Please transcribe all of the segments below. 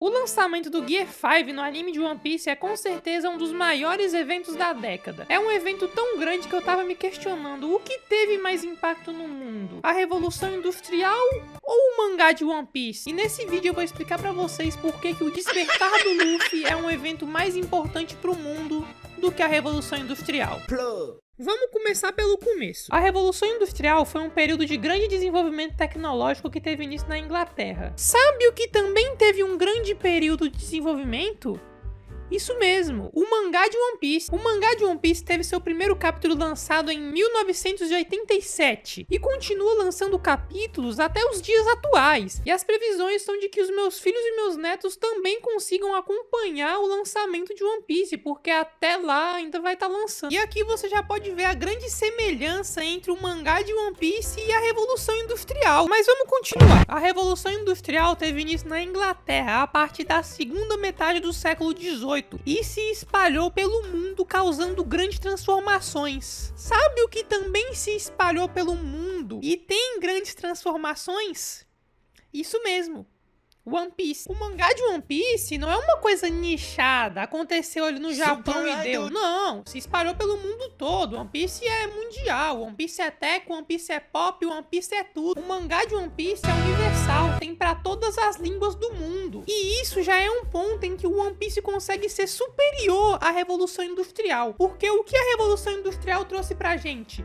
O lançamento do Gear 5 no anime de One Piece é com certeza um dos maiores eventos da década. É um evento tão grande que eu tava me questionando o que teve mais impacto no mundo, a Revolução Industrial ou o mangá de One Piece? E nesse vídeo eu vou explicar pra vocês por que o Despertar do Luffy é um evento mais importante pro mundo do que a Revolução Industrial. Vamos começar pelo começo. A Revolução Industrial foi um período de grande desenvolvimento tecnológico que teve início na Inglaterra. Sabe o que também teve um grande período de desenvolvimento? Isso mesmo, o mangá de One Piece. O mangá de One Piece teve seu primeiro capítulo lançado em 1987 e continua lançando capítulos até os dias atuais. E as previsões são de que os meus filhos e meus netos também consigam acompanhar o lançamento de One Piece, porque até lá ainda vai estar lançando. E aqui você já pode ver a grande semelhança entre o mangá de One Piece e a Revolução Industrial. Mas vamos continuar. A Revolução Industrial teve início na Inglaterra a partir da segunda metade do século XVIII. E se espalhou pelo mundo, causando grandes transformações. Sabe o que também se espalhou pelo mundo e tem grandes transformações? Isso mesmo, One Piece. O mangá de One Piece não é uma coisa nichada, aconteceu ali no Japão e deu. Não, se espalhou pelo mundo todo. One Piece é mundial, One Piece é tech, One Piece é pop, One Piece é tudo. O mangá de One Piece é universal, tem pra todas as línguas do mundo. E isso já é um ponto em que o One Piece consegue ser superior à Revolução Industrial. Porque o que a Revolução Industrial trouxe pra gente?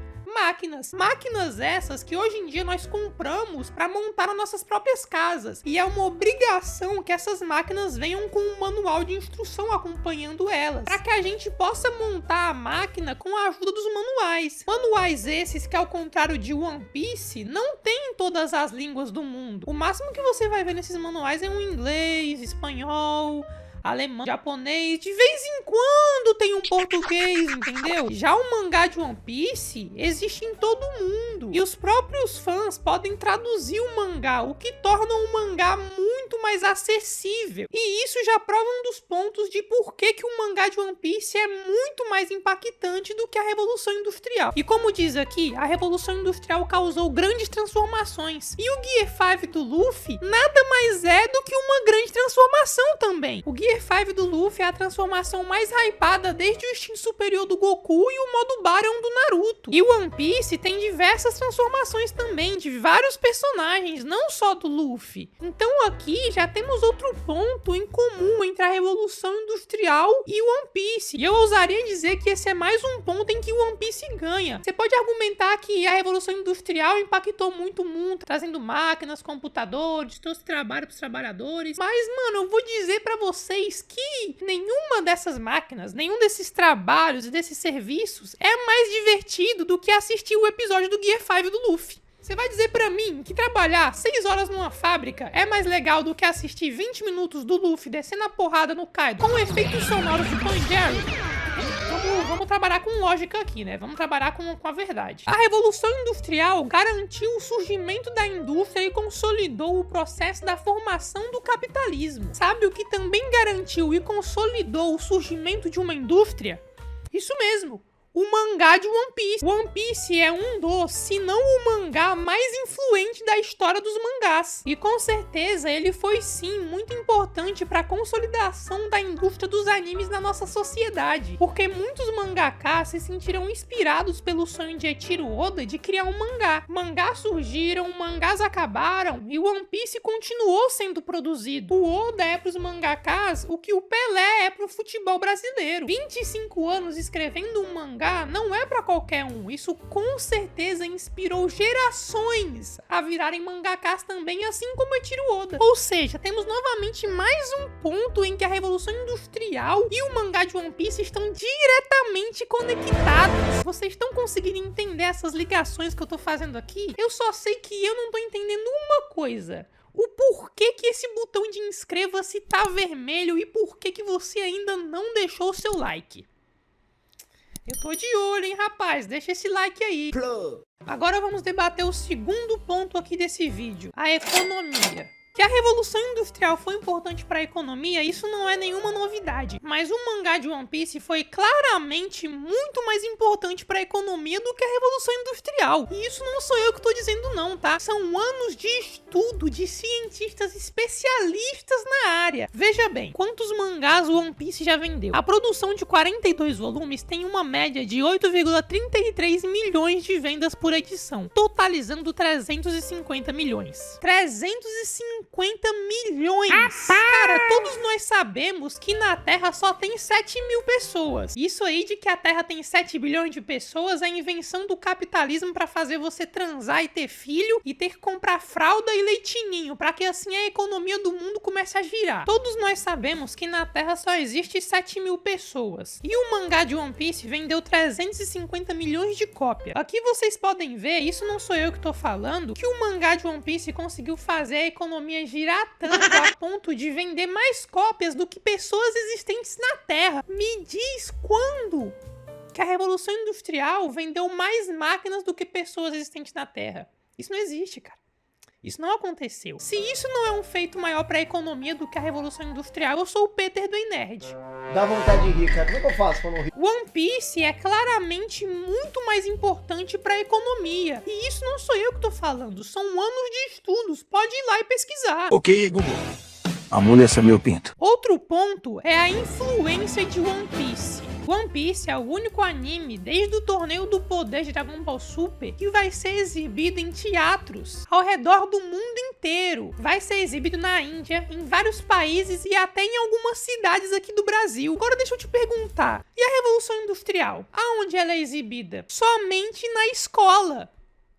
Máquinas essas que hoje em dia nós compramos para montar as nossas próprias casas. E é uma obrigação que essas máquinas venham com um manual de instrução acompanhando elas, para que a gente possa montar a máquina com a ajuda dos manuais. Manuais esses que, ao contrário de One Piece, não tem em todas as línguas do mundo. O máximo que você vai ver nesses manuais é um inglês, espanhol, alemão, japonês, de vez em quando tem um português, entendeu? Já o mangá de One Piece existe em todo mundo. E os próprios fãs podem traduzir o mangá, o que torna o mangá muito mais acessível. E isso já prova um dos pontos de por que o mangá de One Piece é muito mais impactante do que a Revolução Industrial. E como diz aqui, a Revolução Industrial causou grandes transformações. E o Gear 5 do Luffy nada mais é do que uma grande transformação também. O Gear 5 do Luffy é a transformação mais hypada desde o instinto superior do Goku e o modo Baryon do Naruto. E One Piece tem diversas transformações também, de vários personagens, não só do Luffy. Então aqui já temos outro ponto em comum entre a Revolução Industrial e One Piece. E eu ousaria dizer que esse é mais um ponto em que o One Piece ganha. Você pode argumentar que a Revolução Industrial impactou muito o mundo, trazendo máquinas, computadores, trouxe trabalho para os trabalhadores. Mas, mano, eu vou dizer para vocês que nenhuma dessas máquinas, nenhum desses trabalhos e desses serviços é mais divertido do que assistir o episódio do Gear 5 do Luffy. Você vai dizer pra mim que trabalhar 6 horas numa fábrica é mais legal do que assistir 20 minutos do Luffy descendo a porrada no Kaido com efeitos sonoros de Tom e Jerry? Vamos trabalhar com lógica aqui, né? Vamos trabalhar com a verdade. A Revolução Industrial garantiu o surgimento da indústria e consolidou o processo da formação do capitalismo. Sabe o que também garantiu e consolidou o surgimento de uma indústria? Isso mesmo, o mangá de One Piece. One Piece é um dos, se não o mangá mais influente da história dos mangás. E com certeza ele foi sim muito importante para a consolidação da indústria dos animes na nossa sociedade. Porque muitos mangakás se sentiram inspirados pelo sonho de Eiichiro Oda de criar um mangá. Mangás surgiram, mangás acabaram e One Piece continuou sendo produzido. O Oda é para os mangakás o que o Pelé é para o futebol brasileiro. 25 anos escrevendo um mangá não é pra qualquer um. Isso com certeza inspirou gerações a virarem mangakás também, assim como Eiichiro Oda. Ou seja, temos novamente mais um ponto em que a Revolução Industrial e o mangá de One Piece estão diretamente conectados. Vocês estão conseguindo entender essas ligações que eu tô fazendo aqui? Eu só sei que eu não tô entendendo uma coisa: o porquê que esse botão de inscreva-se tá vermelho e por que você ainda não deixou o seu like. Eu tô de olho, hein, rapaz? Deixa esse like aí. Agora vamos debater o segundo ponto aqui desse vídeo: a economia. Que a Revolução Industrial foi importante para a economia, isso não é nenhuma novidade. Mas o mangá de One Piece foi claramente muito mais importante para a economia do que a Revolução Industrial. E isso não sou eu que tô dizendo não, tá? São anos de estudo de cientistas especialistas na área. Veja bem, quantos mangás o One Piece já vendeu? A produção de 42 volumes tem uma média de 8,33 milhões de vendas por edição, totalizando 350 milhões. 350 milhões! Cara, todos nós sabemos que na Terra só tem 7 mil pessoas. Isso aí de que a Terra tem 7 bilhões de pessoas é a invenção do capitalismo pra fazer você transar e ter filho e ter que comprar fralda e leitinho, pra que assim a economia do mundo comece a girar. Todos nós sabemos que na Terra só existe 7 mil pessoas. E o mangá de One Piece vendeu 350 milhões de cópias. Aqui vocês podem ver, isso não sou eu que tô falando, que o mangá de One Piece conseguiu fazer a economia girar tanto a ponto de vender mais cópias do que pessoas existentes na Terra. Me diz quando que a Revolução Industrial vendeu mais máquinas do que pessoas existentes na Terra. Isso não existe, cara. Isso não aconteceu. Se isso não é um feito maior para a economia do que a Revolução Industrial, eu sou o Peter do Nerd. Dá vontade de rir, cara. Como é que eu faço pra não rir? One Piece é claramente muito mais importante para a economia. E isso não sou eu que tô falando, são anos de estudos. Pode ir lá e pesquisar. Ok, Google. Amoleça meu pinto. Outro ponto é a influência de One Piece. One Piece é o único anime, desde o Torneio do Poder de Dragon Ball Super, que vai ser exibido em teatros ao redor do mundo inteiro. Vai ser exibido na Índia, em vários países e até em algumas cidades aqui do Brasil. Agora deixa eu te perguntar, e a Revolução Industrial? Aonde ela é exibida? Somente na escola.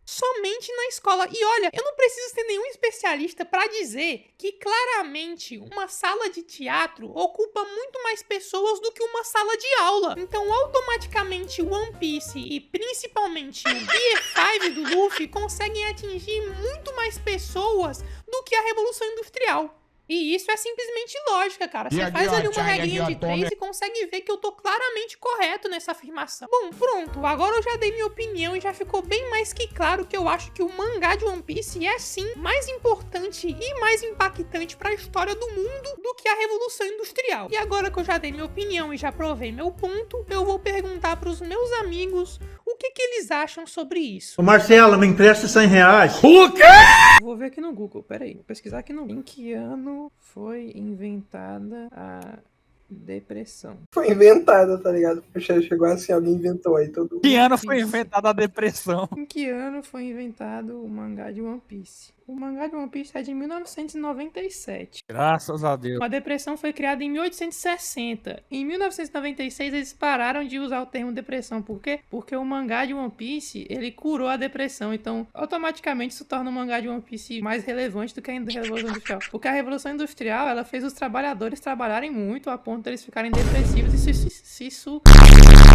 Somente na escola. E olha, eu não preciso ser nenhum especialista para dizer que claramente uma sala de teatro ocupa muito mais pessoas do que uma sala de aula. Então automaticamente o One Piece e principalmente o Gear 5 do Luffy conseguem atingir muito mais pessoas do que a Revolução Industrial. E isso é simplesmente lógica, cara. Você faz ali uma regrinha de 3 e consegue ver que eu tô claramente correto nessa afirmação. Bom, pronto. Agora eu já dei minha opinião e já ficou bem mais que claro que eu acho que o mangá de One Piece é sim mais importante e mais impactante pra história do mundo do que a Revolução Industrial. E agora que eu já dei minha opinião e já provei meu ponto, eu vou perguntar pros meus amigos o que eles acham sobre isso. Ô Marcelo, me empresta R$100. O quê? Vou ver aqui no Google, peraí. Vou pesquisar aqui no... Em que ano foi inventada a depressão? Foi inventada, tá ligado? Chegou assim, alguém inventou aí todo. Que ano foi inventada a depressão? Em que ano foi inventado o mangá de One Piece? O mangá de One Piece é de 1997. Graças a Deus. A depressão foi criada em 1860. Em 1996 eles pararam de usar o termo depressão. Por quê? Porque o mangá de One Piece, ele curou a depressão. Então, automaticamente isso torna o mangá de One Piece mais relevante do que a Revolução Industrial. Porque a Revolução Industrial, ela fez os trabalhadores trabalharem muito a ponto de eles ficarem depressivos e isso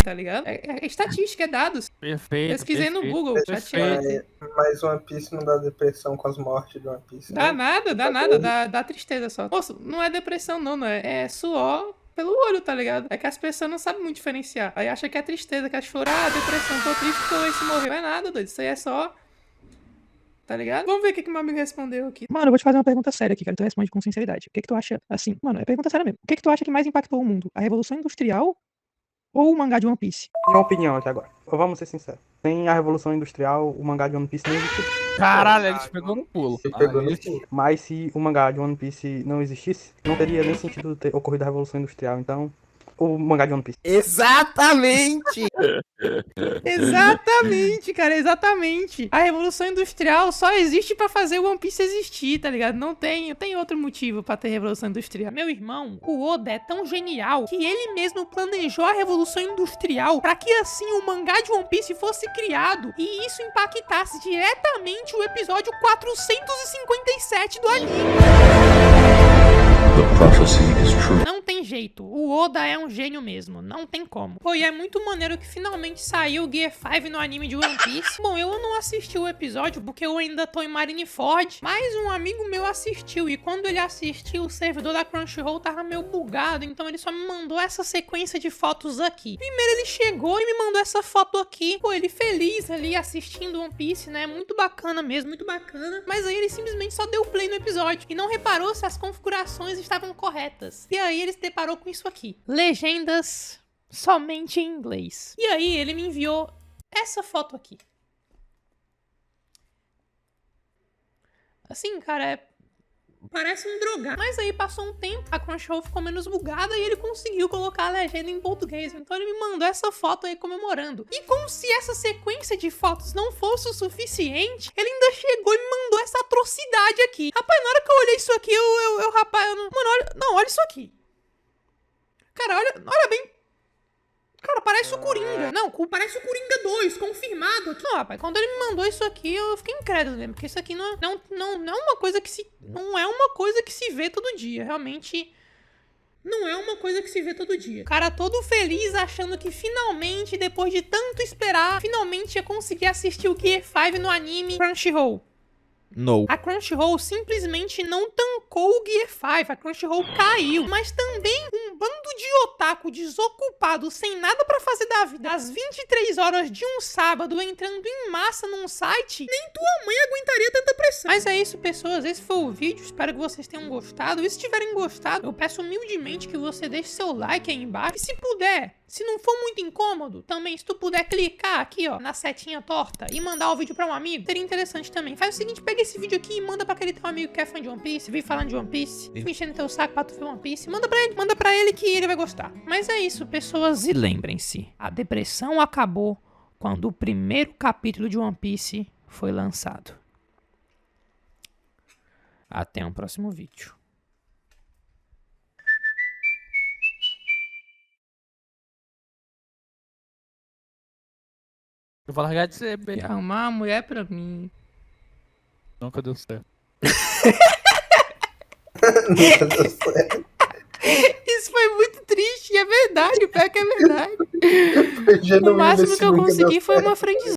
tá ligado? É estatística, é dados. Perfeito. Pesquisei no Google, perfeito. Mas One Piece não dá depressão com as mortes de One Piece. Dá né? nada, dá tristeza só. Moço, não é depressão não é suor pelo olho, tá ligado? É que as pessoas não sabem muito diferenciar. Aí acha que é tristeza, que é chorar, depressão, tô triste porque o Ace morreu. Não é nada, doido, isso aí é só... Tá ligado? Vamos ver o que meu amigo respondeu aqui. Mano, eu vou te fazer uma pergunta séria aqui, cara. Tu responde com sinceridade. O que tu acha, assim... Mano, é pergunta séria mesmo. O que tu acha que mais impactou o mundo? A Revolução Industrial ou o mangá de One Piece? Minha opinião até agora. Vamos ser sinceros. Sem a Revolução Industrial, o mangá de One Piece não existiria. Caralho, ele te pegou no pulo. Ele pegou no pulo. Mas se o mangá de One Piece não existisse, não teria nem sentido ter ocorrido a Revolução Industrial. Então, o mangá de One Piece. Exatamente! Exatamente, cara, exatamente. A Revolução Industrial só existe pra fazer o One Piece existir, tá ligado? Não tem outro motivo pra ter Revolução Industrial. Meu irmão, o Oda é tão genial que ele mesmo planejou a Revolução Industrial pra que assim o mangá de One Piece fosse criado e isso impactasse diretamente o episódio 457 do anime. Não tem jeito. perfeito. O Oda é um gênio mesmo, não tem como. Pô, e é muito maneiro que finalmente saiu o Gear 5 no anime de One Piece. Bom, eu não assisti o episódio porque eu ainda tô em Marineford, mas um amigo meu assistiu, e quando ele assistiu, o servidor da Crunchyroll tava meio bugado, então ele só me mandou essa sequência de fotos aqui. Primeiro ele chegou e me mandou essa foto aqui, pô, ele feliz ali assistindo One Piece, né, muito bacana mesmo, muito bacana, mas aí ele simplesmente só deu play no episódio e não reparou se as configurações estavam corretas. E aí ele se deparou com isso aqui: legendas somente em inglês. E aí ele me enviou essa foto aqui. Assim, cara, parece um drogado. Mas aí passou um tempo, a Crunchyroll ficou menos bugada e ele conseguiu colocar a legenda em português. Então ele me mandou essa foto aí comemorando. E como se essa sequência de fotos não fosse o suficiente, ele ainda chegou e me mandou essa atrocidade aqui. Rapaz, na hora que eu olhei isso aqui, rapaz, eu não... Mano, olha... Não, olha isso aqui. Cara, olha bem... Cara, parece o Coringa. Não, parece o Coringa 2, confirmado aqui. Não, rapaz, quando ele me mandou isso aqui, eu fiquei incrédulo mesmo, porque isso aqui não é uma coisa que se vê todo dia. Realmente, não é uma coisa que se vê todo dia. O cara todo feliz, achando que finalmente, depois de tanto esperar, finalmente ia conseguir assistir o Gear 5 no anime Crunchyroll. No. A Crunchyroll simplesmente não tancou o Gear 5, a Crunchyroll caiu. Mas também um bando de otaku desocupado, sem nada pra fazer da vida, às 23 horas de um sábado, entrando em massa num site, nem tua mãe aguentaria tanta pressão. Mas é isso, pessoas, esse foi o vídeo, espero que vocês tenham gostado. E se tiverem gostado, eu peço humildemente que você deixe seu like aí embaixo. E se puder, se não for muito incômodo, também, se tu puder clicar aqui, ó, na setinha torta e mandar o vídeo pra um amigo, seria interessante também. Faz o seguinte, pega esse vídeo aqui e manda pra aquele teu amigo que é fã de One Piece, vem falando de One Piece, fica enchendo teu saco pra tu ver One Piece, manda pra ele que ele vai gostar. Mas é isso, pessoas, e lembrem-se, a depressão acabou quando o primeiro capítulo de One Piece foi lançado. Até um próximo vídeo. Eu vou largar de ser, E arrumar uma mulher pra mim. Nunca deu certo. Nunca deu certo. Isso foi muito triste, é verdade, o pior que é verdade. Foi genuíno O máximo esse que eu nunca deu consegui foi certo. uma friendzone.